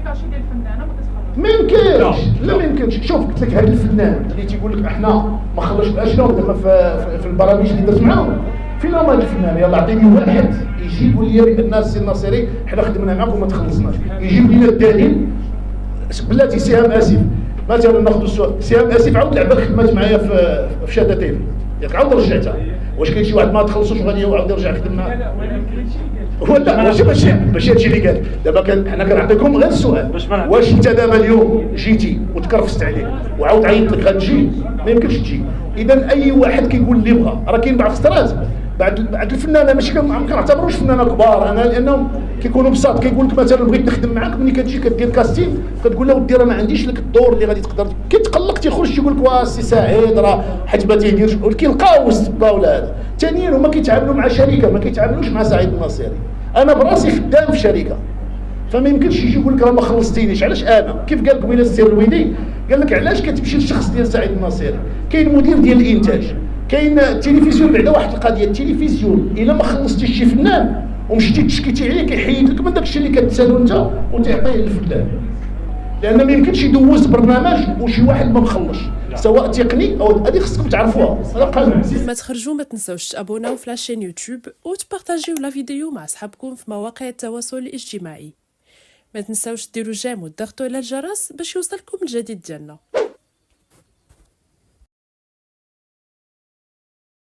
كاشي ديال الفنانه ما كتخرجش. ما يمكنش، لا ما يمكنش. شوف قلت لك هذا الفنان اللي تيقول لك احنا ما خرجش اشنو زعما في البرامج اللي درت معاهم، فين هما هاد الفنان؟ يلاه عطيني واحد يجيب لي بان السي الناصري حنا خدمنا معاك وما تخلصناش، يجيب لنا الدليل. بلاتي سهام اسف مثلا، ناخذ السؤال سهام اسف عاود لعبه خدمات معايا في شاده تيفي، ياك عاود رجعتها. واش كاين شي واحد ما تخلصوش وغادي يعاود يرجع يخدم معاه؟ لا ولكن ولا ماشي هادشي اللي قال دابا. حنا كنعطيكم غير السؤال، واش انت دابا اليوم جيتي وتكرفست عليك وعاود عيطت لك غتجي؟ ما يمكنش تجي. اذا اي واحد كيقول اللي بغى، راه كاين بعض الخطرات بعد الفنانه ماشي ما كنعتبروش فنانه كبار انا، لانهم كيكونوا بساط. كيقول لك مثلا بغيت نخدم معاك، ملي كتجي كدير كاستين كتقول له ودي راه ما عنديش لك الدور اللي غادي تقدر، كيتقلق تيخرج تيقول لك السي سعيد راه حيت ما تيديرش، كيلقاو السبه ولا هذا. ثانيا هما كيتعاملوا مع شركه، ما كيتعاملوش مع سعيد الناصري. انا براسي خدام في شركه، فما يمكنش يجي يقول لك راه ما خلصتينيش. علاش انا؟ كيف قال قبيله السي الرويدي، قال لك علاش كتمشي للشخص ديال سعيد الناصري؟ كاين مدير ديال الانتاج، كاين التلفزيون. بعدا واحد القضيه، التلفزيون الا ما خلصتيش شي فنان ومشيتي تشكيتي عليه كيحيد لك من داك الشيء اللي كتسالو انت وتعطيه للفنان، لان ما يمكنش يدوز برنامج وشي واحد ما مخلصش سواء تقني او هذه خصكم تعرفوها. هذا قانون. ما تخرجوا ما تنساوش تابوناو في لاشين يوتيوب وتبارطاجيو لا فيديو مع اصحابكم في مواقع التواصل الاجتماعي. ما تنساوش ديروا جيم وتضغطوا على الجرس باش يوصلكم الجديد ديالنا.